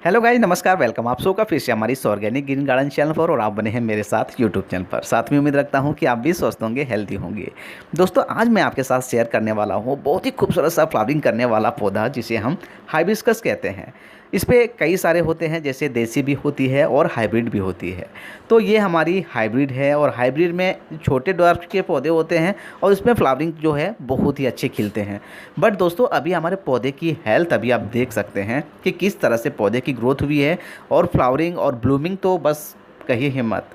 Hello guys, नमस्कार। Welcome आप सबका फिर से हमारी ऑर्गेनिक ग्रीन गार्डन चैनल पर। और आप बने हैं मेरे साथ यूट्यूब चैनल पर। साथ में उम्मीद रखता हूं कि आप भी स्वस्थ होंगे, हेल्दी होंगे। दोस्तों, आज मैं आपके साथ शेयर करने वाला हूं बहुत ही खूबसूरत सा फ्लावरिंग करने वाला पौधा, जिसे हम हाइबिस्कस कहते हैं। इस पे कई सारे होते हैं, जैसे देसी भी होती है और हाइब्रिड भी होती है। तो ये हमारी हाइब्रिड है, और हाइब्रिड में छोटे ड्वार्फ के पौधे होते हैं और इसमें फ्लावरिंग जो है बहुत ही अच्छे खिलते हैं। बट दोस्तों, अभी हमारे पौधे की हेल्थ अभी आप देख सकते हैं कि किस तरह से पौधे की ग्रोथ हुई है, और फ्लावरिंग और ब्लूमिंग तो बस कहिए ही मत।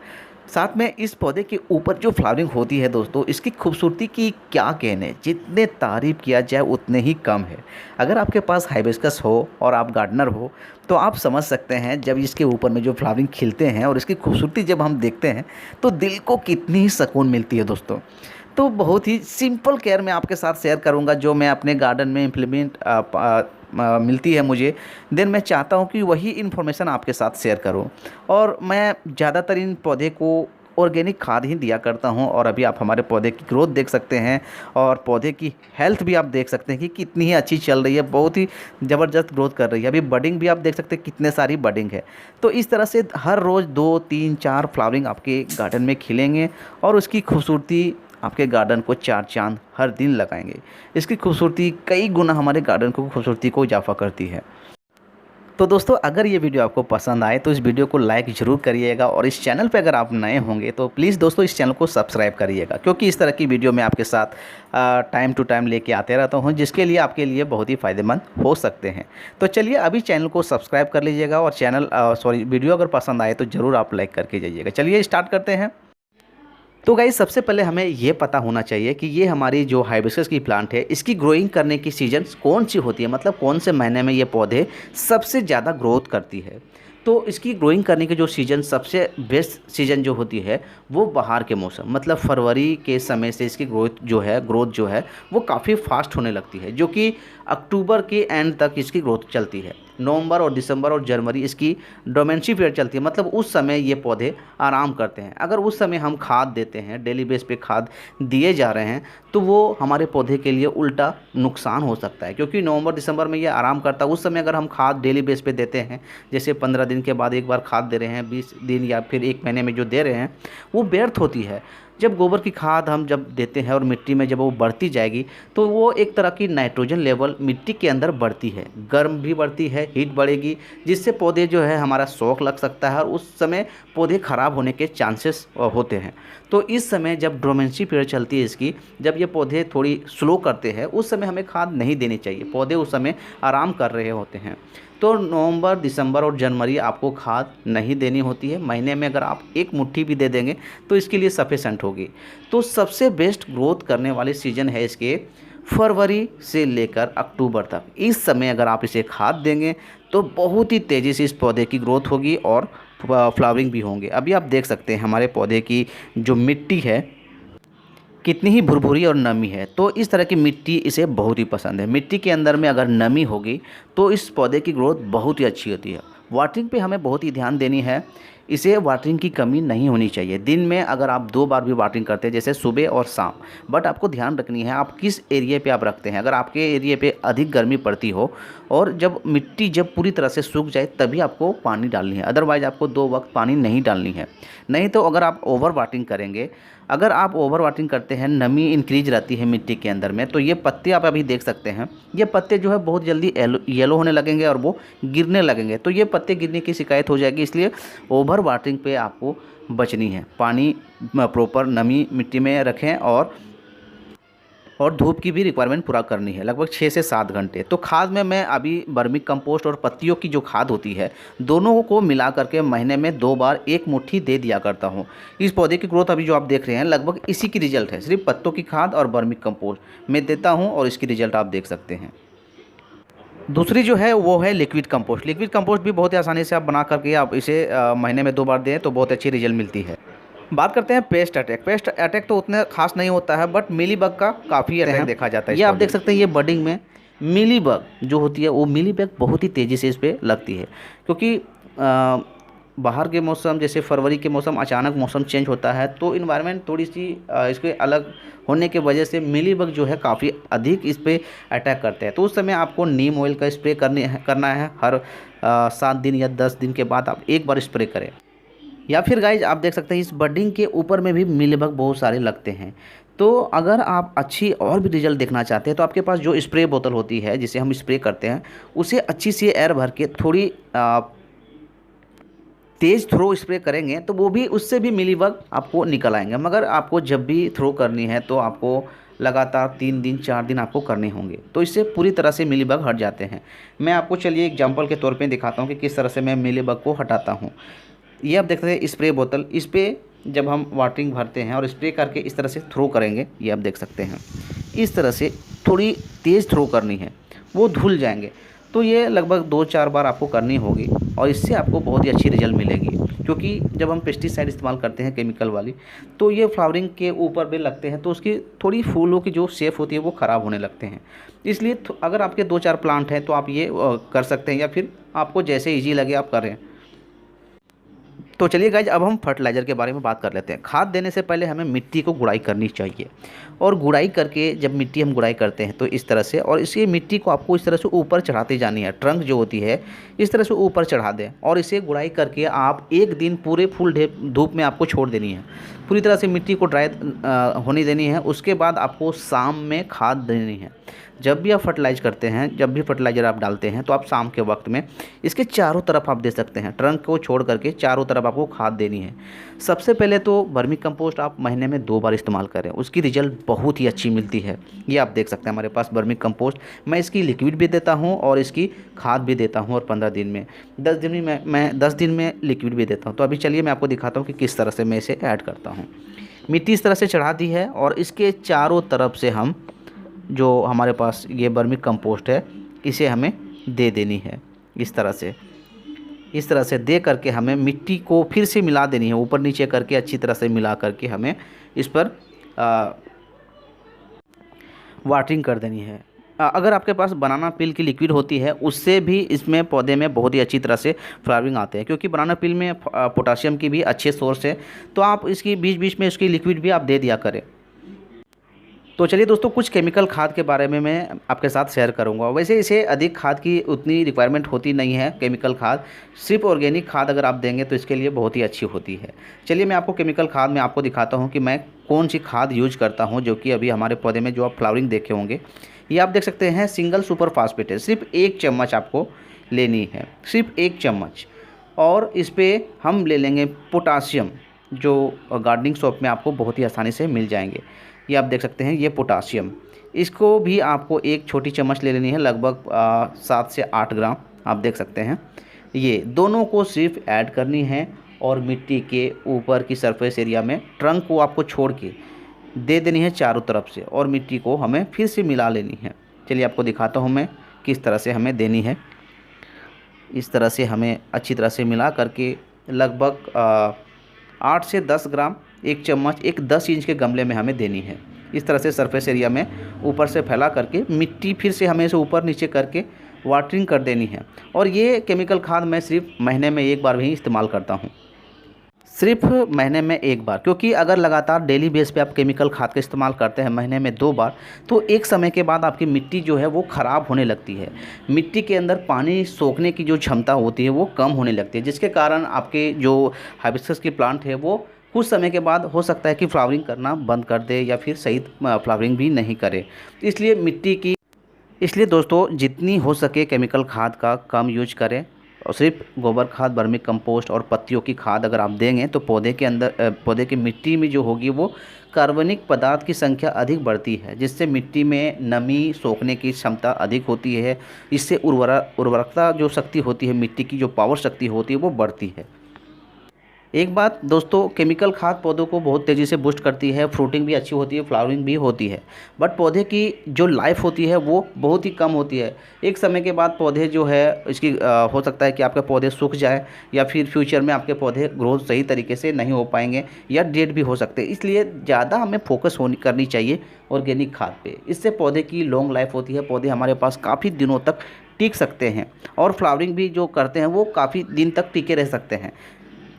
साथ में इस पौधे के ऊपर जो फ्लावरिंग होती है दोस्तों, इसकी खूबसूरती की क्या कहने, जितने तारीफ़ किया जाए उतने ही कम है। अगर आपके पास हाइबिस्कस हो और आप गार्डनर हो, तो आप समझ सकते हैं जब इसके ऊपर में जो फ्लावरिंग खिलते हैं और इसकी खूबसूरती जब हम देखते हैं तो दिल को कितनी ही सुकून मिलती है दोस्तों। तो बहुत ही सिंपल केयर मैं आपके साथ शेयर करूंगा, जो मैं अपने गार्डन में इम्प्लीमेंट मिलती है मुझे। देन मैं चाहता हूं कि वही इन्फॉर्मेशन आपके साथ शेयर करूं। और मैं ज़्यादातर इन पौधे को ऑर्गेनिक खाद ही दिया करता हूं। और अभी आप हमारे पौधे की ग्रोथ देख सकते हैं, और पौधे की हेल्थ भी आप देख सकते हैं कि कितनी ही अच्छी चल रही है, बहुत ही ज़बरदस्त ग्रोथ कर रही है। अभी बडिंग भी आप देख सकते हैं, कितने सारी बडिंग है। तो इस तरह से हर रोज़ 2, 3, 4 फ्लावरिंग आपके गार्डन में खिलेंगे, और उसकी खूबसूरती आपके गार्डन को 4 चांद हर दिन लगाएंगे। इसकी खूबसूरती कई गुना हमारे गार्डन को खूबसूरती को इजाफा करती है। तो दोस्तों, अगर ये वीडियो आपको पसंद आए तो इस वीडियो को लाइक ज़रूर करिएगा, और इस चैनल पे अगर आप नए होंगे तो प्लीज़ दोस्तों इस चैनल को सब्सक्राइब करिएगा, क्योंकि इस तरह की वीडियो मैं आपके साथ टाइम टू टाइम लेके आते रहता हूँ, जिसके लिए आपके लिए बहुत ही फ़ायदेमंद हो सकते हैं। तो चलिए अभी चैनल को सब्सक्राइब कर लीजिएगा, और वीडियो अगर पसंद आए तो ज़रूर आप लाइक करके जाइएगा। चलिए स्टार्ट करते हैं। तो गाइस, सबसे पहले हमें ये पता होना चाहिए कि ये हमारी जो हाइबिस्कस की प्लांट है, इसकी ग्रोइंग करने की सीजन कौन सी होती है, मतलब कौन से महीने में ये पौधे सबसे ज़्यादा ग्रोथ करती है। तो इसकी ग्रोइंग करने की जो सीज़न, सबसे बेस्ट सीज़न जो होती है, वो बाहर के मौसम, मतलब फरवरी के समय से इसकी ग्रोथ जो है वो काफ़ी फास्ट होने लगती है, जो कि अक्टूबर के एंड तक इसकी ग्रोथ चलती है। नवंबर और दिसंबर और जनवरी इसकी डोमेंसी पीरियड चलती है, मतलब उस समय ये पौधे आराम करते हैं। अगर उस समय हम खाद देते हैं, डेली बेस पे खाद दिए जा रहे हैं, तो वो हमारे पौधे के लिए उल्टा नुकसान हो सकता है, क्योंकि नवंबर दिसंबर में ये आराम करता है। उस समय अगर हम खाद डेली बेस पे देते हैं, जैसे 15 दिन के बाद एक बार खाद दे रहे हैं, 20 दिन या फिर 1 महीने में जो दे रहे हैं, वो व्यर्थ होती है। जब गोबर की खाद हम जब देते हैं और मिट्टी में जब वो बढ़ती जाएगी, तो वो एक तरह की नाइट्रोजन लेवल मिट्टी के अंदर बढ़ती है, गर्म भी बढ़ती है, हीट बढ़ेगी, जिससे पौधे जो है हमारा शौक लग सकता है, और उस समय पौधे ख़राब होने के चांसेस होते हैं। तो इस समय जब डोमेंसी पीरियड चलती है इसकी, जब ये पौधे थोड़ी स्लो करते हैं, उस समय हमें खाद नहीं देनी चाहिए। पौधे उस समय आराम कर रहे होते हैं। तो नवंबर, दिसंबर और जनवरी आपको खाद नहीं देनी होती है। महीने में अगर आप 1 मुट्ठी भी दे देंगे तो इसके लिए सफिशेंट होगी। तो सबसे बेस्ट ग्रोथ करने वाली सीज़न है इसके फरवरी से लेकर अक्टूबर तक। इस समय अगर आप इसे खाद देंगे तो बहुत ही तेज़ी से इस पौधे की ग्रोथ होगी, और फ्लावरिंग भी होंगे। अभी आप देख सकते हैं हमारे पौधे की जो मिट्टी है कितनी ही भुरभुरी और नमी है। तो इस तरह की मिट्टी इसे बहुत ही पसंद है। मिट्टी के अंदर में अगर नमी होगी तो इस पौधे की ग्रोथ बहुत ही अच्छी होती है। वाटरिंग पे हमें बहुत ही ध्यान देनी है। इसे वाटरिंग की कमी नहीं होनी चाहिए। दिन में अगर आप 2 बार भी वाटरिंग करते हैं, जैसे सुबह और शाम, बट आपको ध्यान रखनी है आप किस एरिया पे आप रखते हैं। अगर आपके एरिया पे अधिक गर्मी पड़ती हो और जब मिट्टी जब पूरी तरह से सूख जाए, तभी आपको पानी डालनी है। अदरवाइज़ आपको 2 वक्त पानी नहीं डालनी है। नहीं तो अगर आप ओवर वाटरिंग करेंगे, अगर आप ओवर वाटरिंग करते हैं, नमी इंक्रीज रहती है मिट्टी के अंदर में, तो ये पत्ते आप अभी देख सकते हैं, ये पत्ते जो है बहुत जल्दी येलो होने लगेंगे और वो गिरने लगेंगे। तो ये पत्ते गिरने की शिकायत हो जाएगी, इसलिए ओवर वाटरिंग पे आपको बचनी है। पानी प्रॉपर नमी मिट्टी में रखें, और धूप की भी रिक्वायरमेंट पूरा करनी है, लगभग 6 से 7 घंटे। तो खाद में मैं अभी वर्मी कंपोस्ट और पत्तियों की जो खाद होती है, दोनों को मिला करके महीने में 2 बार 1 मुट्ठी दे दिया करता हूँ। इस पौधे की ग्रोथ अभी जो आप देख रहे हैं, लगभग इसी की रिजल्ट है। सिर्फ पत्तों की खाद और वर्मी कंपोस्ट मैं देता हूँ, और इसकी रिजल्ट आप देख सकते हैं। दूसरी जो है वो है लिक्विड कंपोस्ट। लिक्विड कंपोस्ट भी बहुत ही आसानी से आप बना करके आप इसे महीने में 2 बार दें तो बहुत अच्छी रिजल्ट मिलती है। बात करते हैं पेस्ट अटैक। पेस्ट अटैक तो उतने खास नहीं होता है, बट मिलीबग का काफ़ी अटैक देखा जाता है। ये आप देख सकते हैं, ये बडिंग में मिलीबग जो होती है, वो मिलीबग बहुत ही तेज़ी से इस पर लगती है, क्योंकि बाहर के मौसम जैसे फरवरी के मौसम अचानक मौसम चेंज होता है तो इन्वायरमेंट थोड़ी सी इसके अलग होने के वजह से मिलीबग जो है काफ़ी अधिक इस पे अटैक करते हैं। तो उस समय आपको नीम ऑयल का स्प्रे करना है। हर 7 दिन या 10 दिन के बाद आप एक बार स्प्रे करें। या फिर गाइज आप देख सकते हैं इस बडिंग के ऊपर में भी मिलीबग बहुत सारे लगते हैं। तो अगर आप अच्छी और भी रिजल्ट देखना चाहते हैं तो आपके पास जो स्प्रे बोतल होती है जिसे हम स्प्रे करते हैं उसे अच्छी सी एयर भर के थोड़ी तेज़ थ्रो स्प्रे करेंगे तो वो भी उससे भी मिलीबग आपको निकल आएंगे। मगर आपको जब भी थ्रो करनी है तो आपको लगातार 3 दिन 4 दिन आपको करने होंगे, तो इससे पूरी तरह से मिलीबग हट जाते हैं। मैं आपको चलिए एग्जांपल के तौर पे दिखाता हूँ कि किस तरह से मैं मिलीबग को हटाता हूँ। ये आप देख सकते हैं स्प्रे बोतल, इस पर जब हम वाटरिंग भरते हैं और स्प्रे करके इस तरह से थ्रो करेंगे, ये आप देख सकते हैं इस तरह से थोड़ी तेज़ थ्रो करनी है, वो धुल जाएंगे। तो ये लगभग 2-4 बार आपको करनी होगी और इससे आपको बहुत ही अच्छी रिजल्ट मिलेगी। क्योंकि जब हम पेस्टिसाइड इस्तेमाल करते हैं केमिकल वाली तो ये फ्लावरिंग के ऊपर भी लगते हैं तो उसकी थोड़ी फूलों की जो शेप होती है वो ख़राब होने लगते हैं। इसलिए अगर आपके 2-4 प्लांट हैं तो आप ये कर सकते हैं, या फिर आपको जैसे ईजी लगे आप करें। तो चलिए गाइज अब हम फर्टिलाइज़र के बारे में बात कर लेते हैं। खाद देने से पहले हमें मिट्टी को गुड़ाई करनी चाहिए, और गुड़ाई करके जब मिट्टी हम गुड़ाई करते हैं तो इस तरह से, और इसी मिट्टी को आपको इस तरह से ऊपर चढ़ाती जानी है। ट्रंक जो होती है इस तरह से ऊपर चढ़ा दें और इसे गुड़ाई करके आप 1 दिन पूरे फुल धूप में आपको छोड़ देनी है। पूरी तरह से मिट्टी को ड्राई होने देनी है। उसके बाद आपको शाम में खाद देनी है। जब भी आप फर्टिलाइज करते हैं, जब भी फर्टिलाइज़र आप डालते हैं तो आप शाम के वक्त में इसके चारों तरफ आप दे सकते हैं। ट्रंक को छोड़ करके चारों तरफ आपको खाद देनी है। सबसे पहले तो वर्मी कंपोस्ट आप महीने में 2 बार इस्तेमाल करें, उसकी रिजल्ट बहुत ही अच्छी मिलती है। ये आप देख सकते हैं हमारे पास वर्मी कंपोस्ट, मैं इसकी लिक्विड भी देता हूँ और इसकी खाद भी देता हूँ, और 15 दिन में 10 दिन में मैं 10 दिन में लिक्विड भी देता हूँ। तो अभी चलिए मैं आपको दिखाता हूँ कि किस तरह से मैं इसे ऐड करता हूँ। मिट्टी इस तरह से चढ़ा दी है और इसके चारों तरफ से हम जो हमारे पास ये वर्मी कंपोस्ट है इसे हमें दे देनी है। इस तरह से दे करके हमें मिट्टी को फिर से मिला देनी है, ऊपर नीचे करके अच्छी तरह से मिला करके हमें इस पर वाटरिंग कर देनी है। अगर आपके पास बनाना पील की लिक्विड होती है उससे भी इसमें पौधे में बहुत ही अच्छी तरह से फ्लावरिंग आते हैं, क्योंकि बनाना पील में पोटाशियम की भी अच्छे सोर्स है। तो आप इसकी बीच बीच में इसकी लिक्विड भी आप दे दिया करें। तो चलिए दोस्तों, कुछ केमिकल खाद के बारे में मैं आपके साथ शेयर करूंगा। वैसे इसे अधिक खाद की उतनी रिक्वायरमेंट होती नहीं है। केमिकल खाद सिर्फ ऑर्गेनिक खाद अगर आप देंगे तो इसके लिए बहुत ही अच्छी होती है। चलिए मैं आपको केमिकल खाद में आपको दिखाता हूं कि मैं कौन सी खाद यूज करता हूं, जो कि अभी हमारे पौधे में जो आप फ्लावरिंग देखे होंगे। ये आप देख सकते हैं सिंगल सुपर फास्फेट है। सिर्फ 1 चम्मच आपको लेनी है, सिर्फ 1 चम्मच। और इस पर हम ले लेंगे पोटासियम, जो गार्डनिंग शॉप में आपको बहुत ही आसानी से मिल जाएंगे। ये आप देख सकते हैं ये पोटासियम, इसको भी आपको 1 छोटी चम्मच ले लेनी है, लगभग 7 से 8 ग्राम आप देख सकते हैं। ये दोनों को सिर्फ ऐड करनी है और मिट्टी के ऊपर की सरफेस एरिया में ट्रंक को आपको छोड़ के दे देनी है चारों तरफ से, और मिट्टी को हमें फिर से मिला लेनी है। चलिए आपको दिखाता हूँ मैं किस तरह से हमें देनी है। इस तरह से हमें अच्छी तरह से मिला करके लगभग 8 से 10 ग्राम 1 चम्मच एक 10 इंच के गमले में हमें देनी है। इस तरह से सरफेस एरिया में ऊपर से फैला करके मिट्टी फिर से हमें इसे ऊपर नीचे करके वाटरिंग कर देनी है। और ये केमिकल खाद मैं सिर्फ महीने में 1 बार भी इस्तेमाल करता हूँ, सिर्फ महीने में 1 बार। क्योंकि अगर लगातार डेली बेस पे आप केमिकल खाद का इस्तेमाल करते हैं महीने में 2 बार, तो एक समय के बाद आपकी मिट्टी जो है वो ख़राब होने लगती है। मिट्टी के अंदर पानी सोखने की जो क्षमता होती है वो कम होने लगती है, जिसके कारण आपके जो हाइबिस्कस की प्लांट है वो कुछ समय के बाद हो सकता है कि फ्लावरिंग करना बंद कर दे या फिर सही फ्लावरिंग भी नहीं करे। इसलिए दोस्तों जितनी हो सके केमिकल खाद का कम यूज करें, और सिर्फ गोबर खाद, वर्मी कंपोस्ट और पत्तियों की खाद अगर आप देंगे तो पौधे की मिट्टी में जो होगी वो कार्बनिक पदार्थ की संख्या अधिक बढ़ती है, जिससे मिट्टी में नमी सोखने की क्षमता अधिक होती है। इससे उर्वरकता जो शक्ति होती है, मिट्टी की जो पावर शक्ति होती है वो बढ़ती है। एक बात दोस्तों, केमिकल खाद पौधों को बहुत तेज़ी से बूस्ट करती है, फ्रूटिंग भी अच्छी होती है, फ्लावरिंग भी होती है, बट पौधे की जो लाइफ होती है वो बहुत ही कम होती है। एक समय के बाद पौधे जो है इसकी हो सकता है कि आपके पौधे सूख जाए, या फिर फ्यूचर में आपके पौधे ग्रोथ सही तरीके से नहीं हो पाएंगे, या डेड भी हो सकते हैं। इसलिए ज़्यादा हमें फोकस करनी चाहिए ऑर्गेनिक खाद पे। इससे पौधे की लॉन्ग लाइफ होती है, पौधे हमारे पास काफ़ी दिनों तक टिक सकते हैं, और फ्लावरिंग भी जो करते हैं वो काफ़ी दिन तक टिके रह सकते हैं।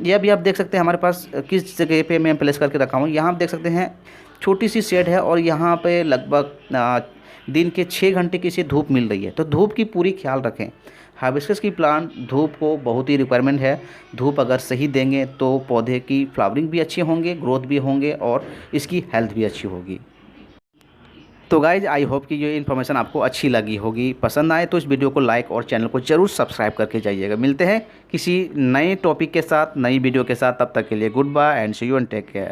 ये अभी आप देख सकते हैं हमारे पास किस जगह पे मैं प्लेस करके रखा हूँ। यहाँ आप देख सकते हैं छोटी सी शेड है और यहाँ पे लगभग दिन के 6 घंटे की इसे धूप मिल रही है। तो धूप की पूरी ख्याल रखें। हाइबिस्कस की प्लांट धूप को बहुत ही रिक्वायरमेंट है। धूप अगर सही देंगे तो पौधे की फ्लावरिंग भी अच्छी होंगे, ग्रोथ भी होंगे और इसकी हेल्थ भी अच्छी होगी। तो गाइज आई होप कि ये इन्फॉर्मेशन आपको अच्छी लगी होगी। पसंद आए तो इस वीडियो को लाइक और चैनल को ज़रूर सब्सक्राइब करके जाइएगा। मिलते हैं किसी नए टॉपिक के साथ, नई वीडियो के साथ। तब तक के लिए goodbye and see you and take care.